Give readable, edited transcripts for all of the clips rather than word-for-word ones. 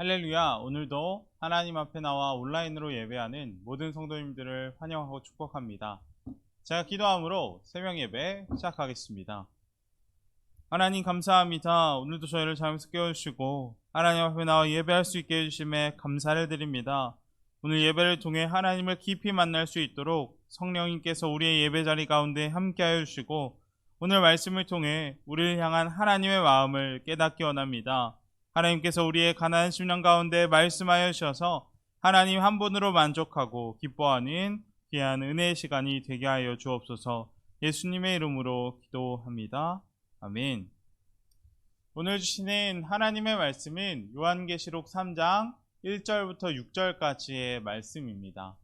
할렐루야. 오늘도 하나님 앞에 나와 온라인으로 예배하는 모든 성도님들을 환영하고 축복합니다. 제가 기도함으로 새벽 예배 시작하겠습니다. 하나님 감사합니다. 오늘도 저희를 잠에서 깨워주시고 하나님 앞에 나와 예배할 수 있게 해주심에 감사를 드립니다. 오늘 예배를 통해 하나님을 깊이 만날 수 있도록 성령님께서 우리의 예배 자리 가운데 함께하여 주시고 오늘 말씀을 통해 우리를 향한 하나님의 마음을 깨닫기 원합니다. 하나님께서 우리의 가난한 심령 가운데 말씀하여 주셔서 하나님 한 분으로 만족하고 기뻐하는 귀한 은혜의 시간이 되게 하여 주옵소서. 예수님의 이름으로 기도합니다. 아멘. 오늘 주시는 하나님의 말씀은 요한계시록 3장 1절부터 6절까지의 말씀입니다.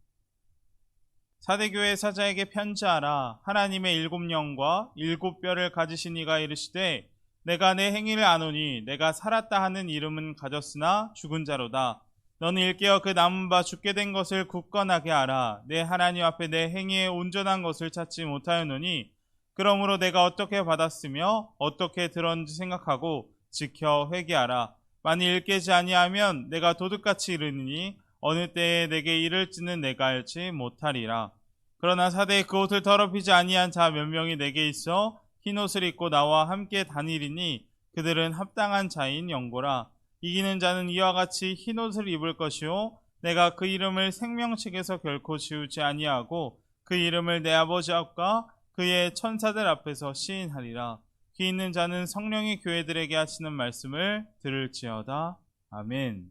사대교회 사자에게 편지하라. 하나님의 7영과 7뼈를 가지신 이가 이르시되 내가 내 행위를 아노니 내가 살았다 하는 이름은 가졌으나 죽은 자로다. 너는 일깨어 그 남은 바 죽게 된 것을 굳건하게 알아. 내 하나님 앞에 내 행위에 온전한 것을 찾지 못하였노니 그러므로 내가 어떻게 받았으며 어떻게 들었는지 생각하고 지켜 회개하라. 만일 일깨지 아니하면 내가 도둑같이 이르니 어느 때에 내게 이를지는 내가 알지 못하리라. 그러나 사대에 그 옷을 더럽히지 아니한 자 몇 명이 내게 있어 흰옷을 입고 나와 함께 다니리니 그들은 합당한 자인 영고라. 이기는 자는 이와 같이 흰옷을 입을 것이요 내가 그 이름을 생명책에서 결코 지우지 아니하고 그 이름을 내 아버지 앞과 그의 천사들 앞에서 시인하리라. 귀 있는 자는 성령이 교회들에게 하시는 말씀을 들을지어다. 아멘.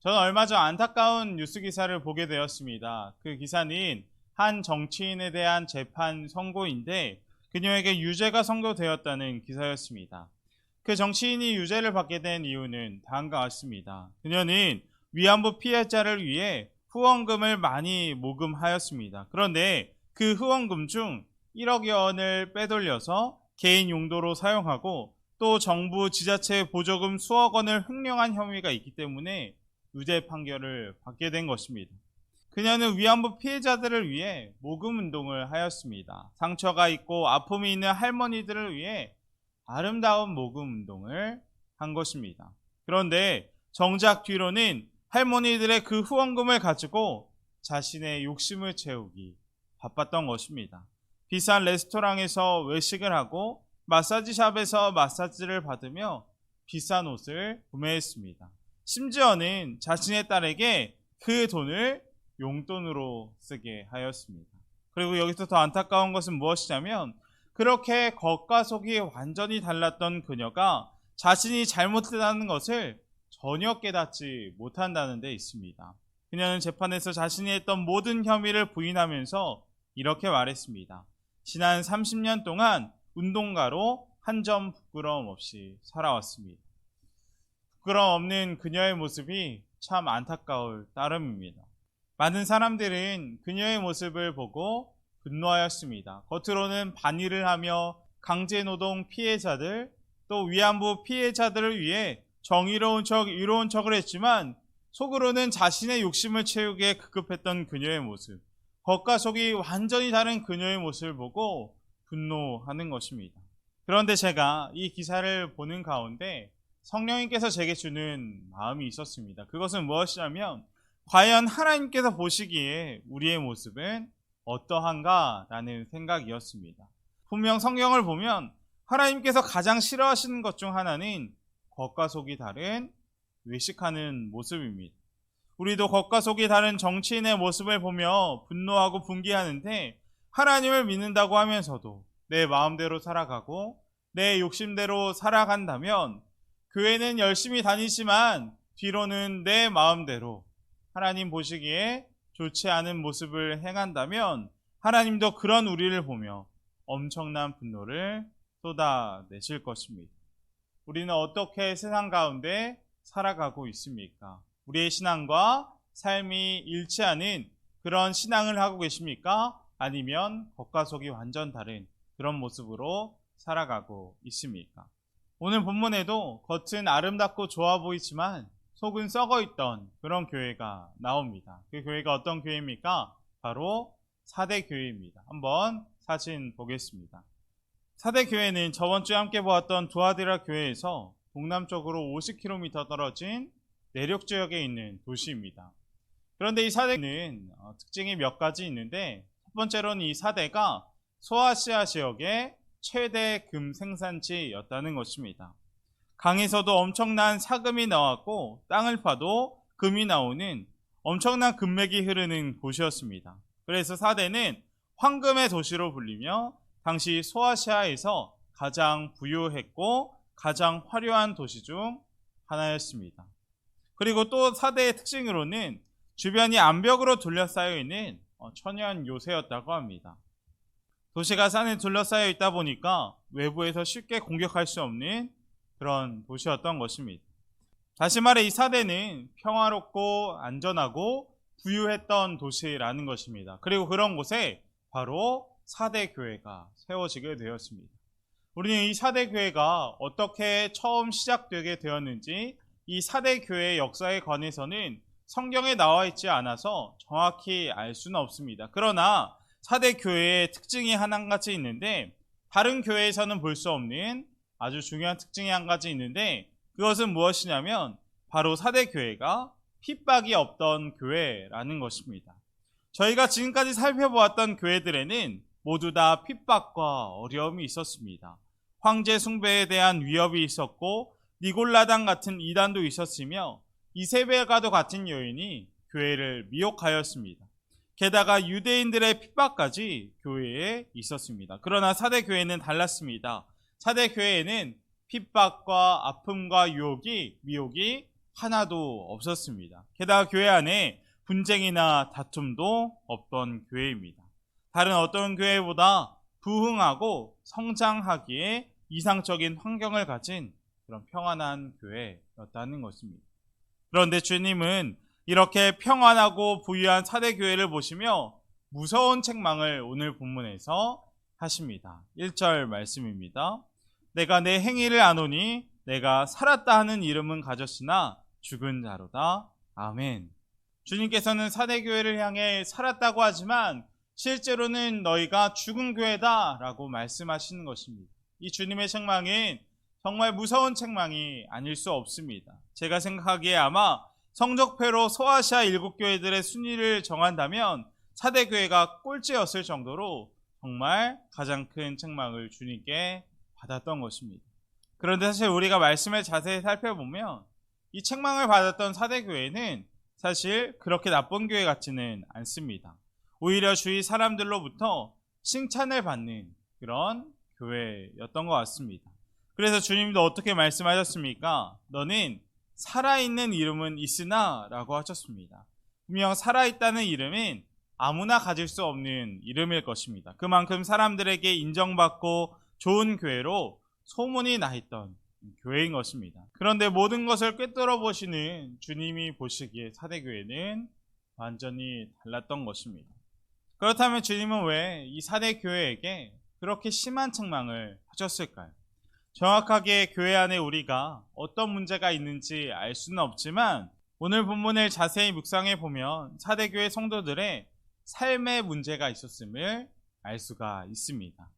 저는 얼마 전 안타까운 뉴스 기사를 보게 되었습니다. 그 기사는 한 정치인에 대한 재판 선고인데 그녀에게 유죄가 선고되었다는 기사였습니다. 그 정치인이 유죄를 받게 된 이유는 다음과 같습니다. 그녀는 위안부 피해자를 위해 후원금을 많이 모금하였습니다. 그런데 그 후원금 중 1억여 원을 빼돌려서 개인 용도로 사용하고 또 정부 지자체 보조금 수억 원을 횡령한 혐의가 있기 때문에 유죄 판결을 받게 된 것입니다. 그녀는 위안부 피해자들을 위해 모금 운동을 하였습니다. 상처가 있고 아픔이 있는 할머니들을 위해 아름다운 모금 운동을 한 것입니다. 그런데 정작 뒤로는 할머니들의 그 후원금을 가지고 자신의 욕심을 채우기 바빴던 것입니다. 비싼 레스토랑에서 외식을 하고 마사지샵에서 마사지를 받으며 비싼 옷을 구매했습니다. 심지어는 자신의 딸에게 그 돈을 용돈으로 쓰게 하였습니다. 그리고 여기서 더 안타까운 것은 무엇이냐면 그렇게 겉과 속이 완전히 달랐던 그녀가 자신이 잘못했다는 것을 전혀 깨닫지 못한다는 데 있습니다. 그녀는 재판에서 자신이 했던 모든 혐의를 부인하면서 이렇게 말했습니다. 지난 30년 동안 운동가로 한 점 부끄러움 없이 살아왔습니다. 부끄러움 없는 그녀의 모습이 참 안타까울 따름입니다. 많은 사람들은 그녀의 모습을 보고 분노하였습니다. 겉으로는 반일을 하며 강제노동 피해자들 또 위안부 피해자들을 위해 정의로운 척 의로운 척을 했지만 속으로는 자신의 욕심을 채우기에 급급했던 그녀의 모습, 겉과 속이 완전히 다른 그녀의 모습을 보고 분노하는 것입니다. 그런데 제가 이 기사를 보는 가운데 성령님께서 제게 주는 마음이 있었습니다. 그것은 무엇이냐면 과연 하나님께서 보시기에 우리의 모습은 어떠한가 라는 생각이었습니다. 분명 성경을 보면 하나님께서 가장 싫어하시는 것 중 하나는 겉과 속이 다른 외식하는 모습입니다. 우리도 겉과 속이 다른 정치인의 모습을 보며 분노하고 분개하는데 하나님을 믿는다고 하면서도 내 마음대로 살아가고 내 욕심대로 살아간다면 교회는 열심히 다니지만 뒤로는 내 마음대로 하나님 보시기에 좋지 않은 모습을 행한다면 하나님도 그런 우리를 보며 엄청난 분노를 쏟아내실 것입니다. 우리는 어떻게 세상 가운데 살아가고 있습니까? 우리의 신앙과 삶이 일치하는 그런 신앙을 하고 계십니까? 아니면 겉과 속이 완전 다른 그런 모습으로 살아가고 있습니까? 오늘 본문에도 겉은 아름답고 좋아 보이지만 속은 썩어있던 그런 교회가 나옵니다. 그 교회가 어떤 교회입니까? 바로 사대교회입니다. 한번 사진 보겠습니다. 사대교회는 저번 주에 함께 보았던 두아디라 교회에서 동남쪽으로 50km 떨어진 내륙 지역에 있는 도시입니다. 그런데 이 사대는 특징이 몇 가지 있는데, 첫 번째로는 이 사대가 소아시아 지역의 최대 금 생산지였다는 것입니다. 강에서도 엄청난 사금이 나왔고 땅을 파도 금이 나오는 엄청난 금맥이 흐르는 곳이었습니다. 그래서 사대는 황금의 도시로 불리며 당시 소아시아에서 가장 부유했고 가장 화려한 도시 중 하나였습니다. 그리고 또 사대의 특징으로는 주변이 암벽으로 둘러싸여 있는 천연 요새였다고 합니다. 도시가 산에 둘러싸여 있다 보니까 외부에서 쉽게 공격할 수 없는 그런 도시였던 것입니다. 다시 말해 이 사대는 평화롭고 안전하고 부유했던 도시라는 것입니다. 그리고 그런 곳에 바로 사대교회가 세워지게 되었습니다. 우리는 이 사대교회가 어떻게 처음 시작되게 되었는지, 이 사대교회의 역사에 관해서는 성경에 나와 있지 않아서 정확히 알 수는 없습니다. 그러나 사대교회의 특징이 한 가지 있는데, 다른 교회에서는 볼 수 없는 아주 중요한 특징이 한 가지 있는데, 그것은 무엇이냐면 바로 사대교회가 핍박이 없던 교회라는 것입니다. 저희가 지금까지 살펴보았던 교회들에는 모두 다 핍박과 어려움이 있었습니다. 황제 숭배에 대한 위협이 있었고 니골라당 같은 이단도 있었으며 이세벨과도 같은 여인이 교회를 미혹하였습니다. 게다가 유대인들의 핍박까지 교회에 있었습니다. 그러나 사대교회는 달랐습니다. 사대교회에는 핍박과 아픔과 미혹이 하나도 없었습니다. 게다가 교회 안에 분쟁이나 다툼도 없던 교회입니다. 다른 어떤 교회보다 부흥하고 성장하기에 이상적인 환경을 가진 그런 평안한 교회였다는 것입니다. 그런데 주님은 이렇게 평안하고 부유한 사대교회를 보시며 무서운 책망을 오늘 본문에서 하십니다. 1절 말씀입니다. 내가 내 행위를 아노니 내가 살았다 하는 이름은 가졌으나 죽은 자로다. 아멘. 주님께서는 사대교회를 향해 살았다고 하지만 실제로는 너희가 죽은 교회다 라고 말씀하시는 것입니다. 이 주님의 책망은 정말 무서운 책망이 아닐 수 없습니다. 제가 생각하기에 아마 성적표로 소아시아 7교회들의 순위를 정한다면 사대교회가 꼴찌였을 정도로 정말 가장 큰 책망을 주님께 받았던 것입니다. 그런데 사실 우리가 말씀을 자세히 살펴보면 이 책망을 받았던 사대교회는 사실 그렇게 나쁜 교회 같지는 않습니다. 오히려 주위 사람들로부터 칭찬을 받는 그런 교회였던 것 같습니다. 그래서 주님도 어떻게 말씀하셨습니까? 너는 살아있는 이름은 있으나 라고 하셨습니다. 분명 살아있다는 이름은 아무나 가질 수 없는 이름일 것입니다. 그만큼 사람들에게 인정받고 좋은 교회로 소문이 나 있던 교회인 것입니다. 그런데 모든 것을 꿰뚫어 보시는 주님이 보시기에 사대교회는 완전히 달랐던 것입니다. 그렇다면 주님은 왜 이 사대교회에게 그렇게 심한 책망을 하셨을까요? 정확하게 교회 안에 우리가 어떤 문제가 있는지 알 수는 없지만 오늘 본문을 자세히 묵상해 보면 사대교회 성도들의 삶의 문제가 있었음을 알 수가 있습니다.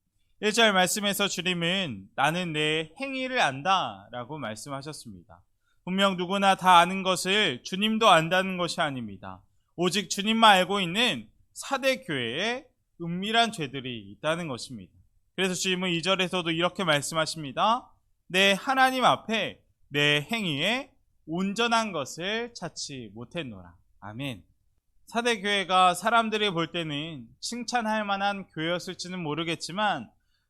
1절 말씀에서 주님은 나는 내 행위를 안다 라고 말씀하셨습니다. 분명 누구나 다 아는 것을 주님도 안다는 것이 아닙니다. 오직 주님만 알고 있는 사대교회에 은밀한 죄들이 있다는 것입니다. 그래서 주님은 2절에서도 이렇게 말씀하십니다. 내 하나님 앞에 내 행위에 온전한 것을 찾지 못했노라. 아멘. 사대교회가 사람들이 볼 때는 칭찬할 만한 교회였을지는 모르겠지만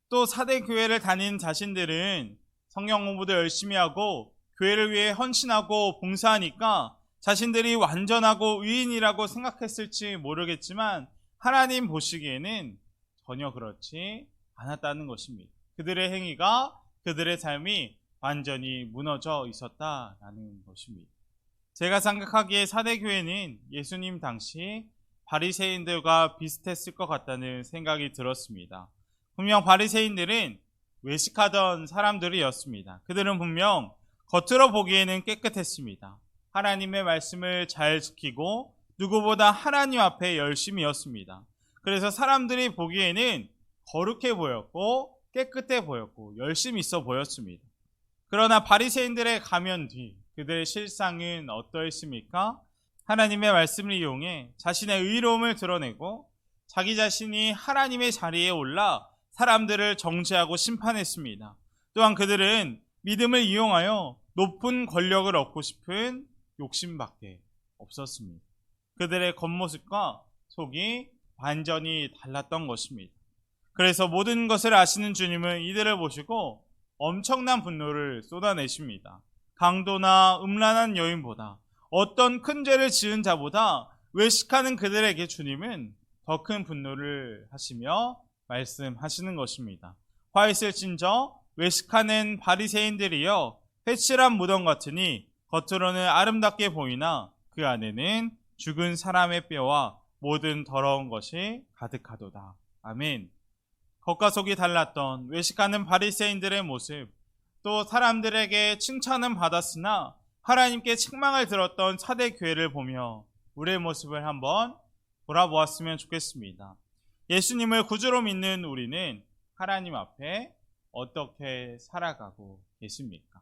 또 사대교회를 다니는 자신들은 성경 공부도 열심히 하고 교회를 위해 헌신하고 봉사하니까 자신들이 완전하고 의인이라고 생각했을지 모르겠지만 하나님 보시기에는 전혀 그렇지 않았다는 것입니다. 그들의 행위가 그들의 삶이 완전히 무너져 있었다라는 것입니다. 제가 생각하기에 사대교회는 예수님 당시 바리새인들과 비슷했을 것 같다는 생각이 들었습니다. 분명 바리새인들은 외식하던 사람들이었습니다. 그들은 분명 겉으로 보기에는 깨끗했습니다. 하나님의 말씀을 잘 지키고 누구보다 하나님 앞에 열심이었습니다. 그래서 사람들이 보기에는 거룩해 보였고 깨끗해 보였고 열심히 있어 보였습니다. 그러나 바리새인들의 가면 뒤 그들의 실상은 어떠했습니까? 하나님의 말씀을 이용해 자신의 의로움을 드러내고 자기 자신이 하나님의 자리에 올라 사람들을 정죄하고 심판했습니다. 또한 그들은 믿음을 이용하여 높은 권력을 얻고 싶은 욕심밖에 없었습니다. 그들의 겉모습과 속이 완전히 달랐던 것입니다. 그래서 모든 것을 아시는 주님은 이들을 보시고 엄청난 분노를 쏟아내십니다. 강도나 음란한 여인보다 어떤 큰 죄를 지은 자보다 외식하는 그들에게 주님은 더 큰 분노를 하시며 말씀하시는 것입니다. 화 있을진저 외식하는 바리새인들이여 회칠한 무덤 같으니 겉으로는 아름답게 보이나 그 안에는 죽은 사람의 뼈와 모든 더러운 것이 가득하도다. 아멘. 겉과 속이 달랐던 외식하는 바리새인들의 모습, 또 사람들에게 칭찬은 받았으나 하나님께 책망을 들었던 사대 교회를 보며 우리의 모습을 한번 돌아보았으면 좋겠습니다. 예수님을 구주로 믿는 우리는 하나님 앞에 어떻게 살아가고 계십니까?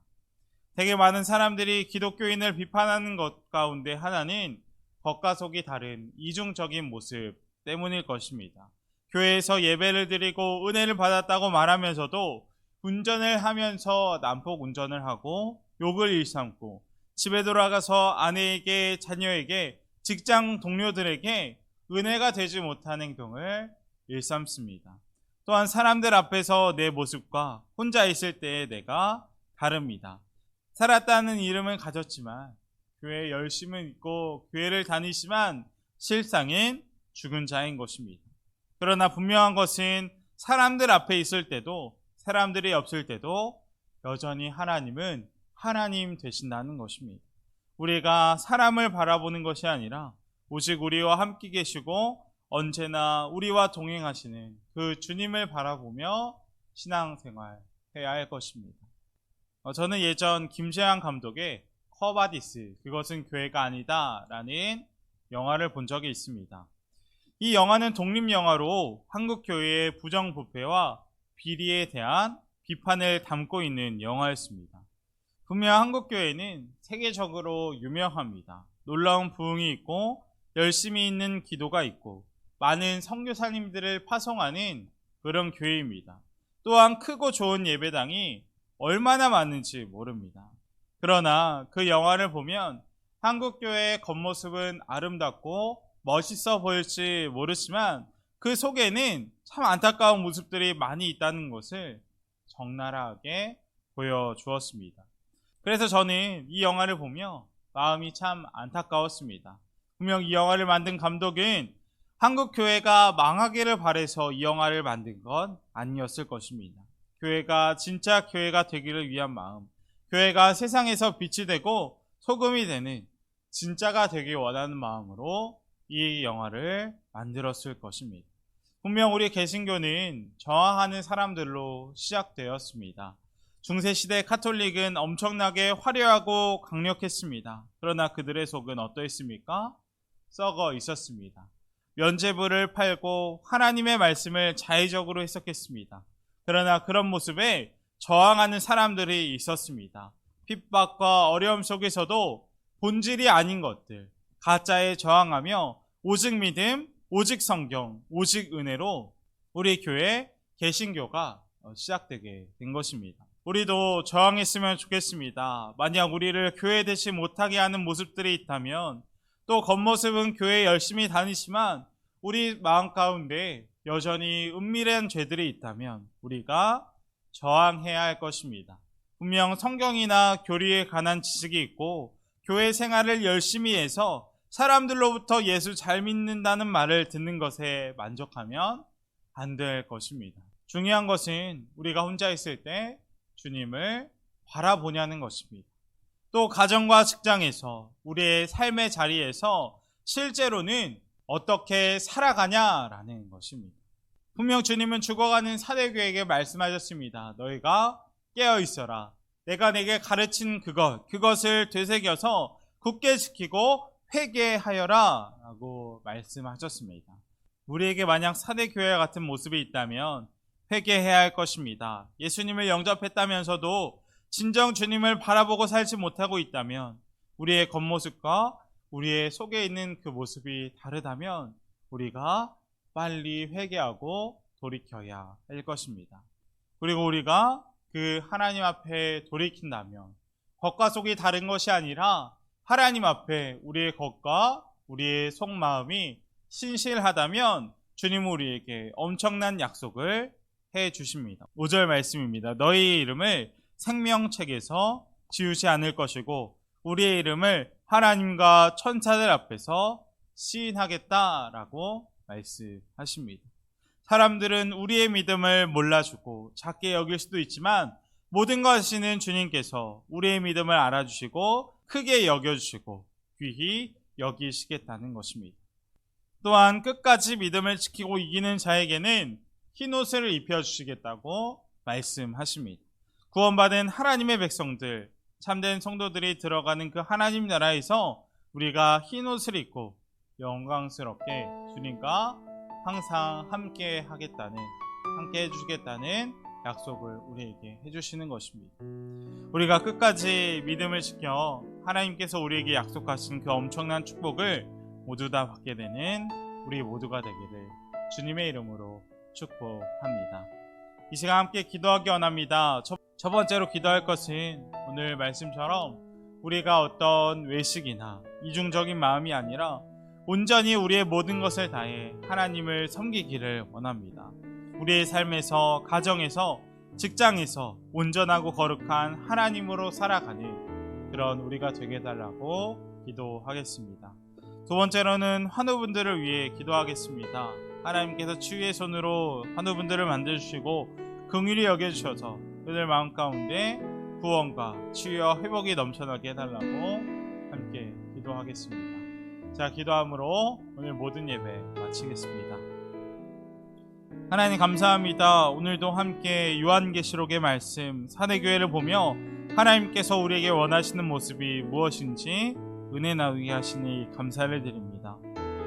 되게 많은 사람들이 기독교인을 비판하는 것 가운데 하나는 겉과 속이 다른 이중적인 모습 때문일 것입니다. 교회에서 예배를 드리고 은혜를 받았다고 말하면서도 운전을 하면서 난폭 운전을 하고 욕을 일삼고 집에 돌아가서 아내에게, 자녀에게, 직장 동료들에게 은혜가 되지 못한 행동을 일삼습니다. 또한 사람들 앞에서 내 모습과 혼자 있을 때의 내가 다릅니다. 살았다는 이름을 가졌지만 교회에 열심은 있고 교회를 다니지만 실상은 죽은 자인 것입니다. 그러나 분명한 것은 사람들 앞에 있을 때도 사람들이 없을 때도 여전히 하나님은 하나님 되신다는 것입니다. 우리가 사람을 바라보는 것이 아니라 오직 우리와 함께 계시고 언제나 우리와 동행하시는 그 주님을 바라보며 신앙생활 해야 할 것입니다. 저는 예전 김재환 감독의 커바디스, 그것은 교회가 아니다 라는 영화를 본 적이 있습니다. 이 영화는 독립영화로 한국교회의 부정부패와 비리에 대한 비판을 담고 있는 영화였습니다. 분명 한국교회는 세계적으로 유명합니다. 놀라운 부흥이 있고 열심히 있는 기도가 있고 많은 선교사님들을 파송하는 그런 교회입니다. 또한 크고 좋은 예배당이 얼마나 많은지 모릅니다. 그러나 그 영화를 보면 한국교회의 겉모습은 아름답고 멋있어 보일지 모르지만 그 속에는 참 안타까운 모습들이 많이 있다는 것을 적나라하게 보여주었습니다. 그래서 저는 이 영화를 보며 마음이 참 안타까웠습니다. 분명 이 영화를 만든 감독은 한국교회가 망하기를 바라서 이 영화를 만든 건 아니었을 것입니다. 교회가 진짜 교회가 되기를 위한 마음, 교회가 세상에서 빛이 되고 소금이 되는 진짜가 되길 원하는 마음으로 이 영화를 만들었을 것입니다. 분명 우리 개신교는 저항하는 사람들로 시작되었습니다. 중세시대 카톨릭은 엄청나게 화려하고 강력했습니다. 그러나 그들의 속은 어떠했습니까? 썩어 있었습니다. 면죄부를 팔고 하나님의 말씀을 자의적으로 해석했습니다. 그러나 그런 모습에 저항하는 사람들이 있었습니다. 핍박과 어려움 속에서도 본질이 아닌 것들, 가짜에 저항하며 오직 믿음, 오직 성경, 오직 은혜로 우리 교회 개신교가 시작되게 된 것입니다. 우리도 저항했으면 좋겠습니다. 만약 우리를 교회 되지 못하게 하는 모습들이 있다면, 또 겉모습은 교회 열심히 다니지만 우리 마음 가운데 여전히 은밀한 죄들이 있다면 우리가 저항해야 할 것입니다. 분명 성경이나 교리에 관한 지식이 있고 교회 생활을 열심히 해서 사람들로부터 예수 잘 믿는다는 말을 듣는 것에 만족하면 안 될 것입니다. 중요한 것은 우리가 혼자 있을 때 주님을 바라보냐는 것입니다. 또 가정과 직장에서 우리의 삶의 자리에서 실제로는 어떻게 살아가냐라는 것입니다. 분명 주님은 죽어가는 사대교회에게 말씀하셨습니다. 너희가 깨어 있어라. 내가 내게 가르친 그것을 되새겨서 굳게 지키고 회개하여라 라고 말씀하셨습니다. 우리에게 만약 사대교회와 같은 모습이 있다면 회개해야 할 것입니다. 예수님을 영접했다면서도 진정 주님을 바라보고 살지 못하고 있다면, 우리의 겉모습과 우리의 속에 있는 그 모습이 다르다면 우리가 빨리 회개하고 돌이켜야 할 것입니다. 그리고 우리가 그 하나님 앞에 돌이킨다면 겉과 속이 다른 것이 아니라 하나님 앞에 우리의 겉과 우리의 속마음이 신실하다면 주님은 우리에게 엄청난 약속을 해 주십니다. 5절 말씀입니다. 너희의 이름을 생명책에서 지우지 않을 것이고 우리의 이름을 하나님과 천사들 앞에서 시인하겠다라고 말씀하십니다. 사람들은 우리의 믿음을 몰라주고 작게 여길 수도 있지만 모든 것 아시는 주님께서 우리의 믿음을 알아주시고 크게 여겨주시고 귀히 여기시겠다는 것입니다. 또한 끝까지 믿음을 지키고 이기는 자에게는 흰옷을 입혀주시겠다고 말씀하십니다. 구원받은 하나님의 백성들, 참된 성도들이 들어가는 그 하나님 나라에서 우리가 흰옷을 입고 영광스럽게 주님과 항상 함께 하겠다는, 함께 해주시겠다는 약속을 우리에게 해주시는 것입니다. 우리가 끝까지 믿음을 지켜 하나님께서 우리에게 약속하신 그 엄청난 축복을 모두 다 받게 되는 우리 모두가 되기를 주님의 이름으로 축복합니다. 이 시간 함께 기도하기 원합니다. 첫 번째로 기도할 것은 오늘 말씀처럼 우리가 어떤 외식이나 이중적인 마음이 아니라 온전히 우리의 모든 것을 다해 하나님을 섬기기를 원합니다. 우리의 삶에서, 가정에서, 직장에서 온전하고 거룩한 하나님으로 살아가는 그런 우리가 되게 해달라고 기도하겠습니다. 두 번째로는 환우분들을 위해 기도하겠습니다. 하나님께서 치유의 손으로 환우분들을 만들어주시고 긍휼히 여겨주셔서 그들 마음 가운데 구원과 치유와 회복이 넘쳐나게 해달라고 함께 기도하겠습니다. 자, 기도함으로 오늘 모든 예배 마치겠습니다. 하나님 감사합니다. 오늘도 함께 요한계시록의 말씀 사대교회를 보며 하나님께서 우리에게 원하시는 모습이 무엇인지 은혜 나누게 하시니 감사를 드립니다.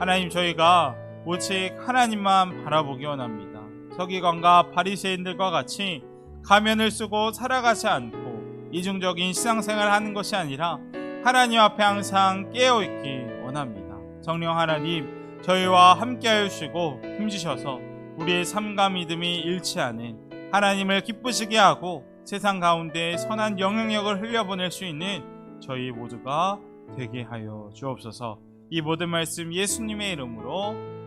하나님, 저희가 오직 하나님만 바라보기 원합니다. 서기관과 바리새인들과 같이 가면을 쓰고 살아가지 않고 이중적인 신앙생활을 하는 것이 아니라 하나님 앞에 항상 깨어있기 원합니다. 성령 하나님, 저희와 함께하여 주시고 힘주셔서 우리의 삶과 믿음이 잃지 않은 하나님을 기쁘시게 하고 세상 가운데 선한 영향력을 흘려보낼 수 있는 저희 모두가 되게 하여 주옵소서. 이 모든 말씀 예수님의 이름으로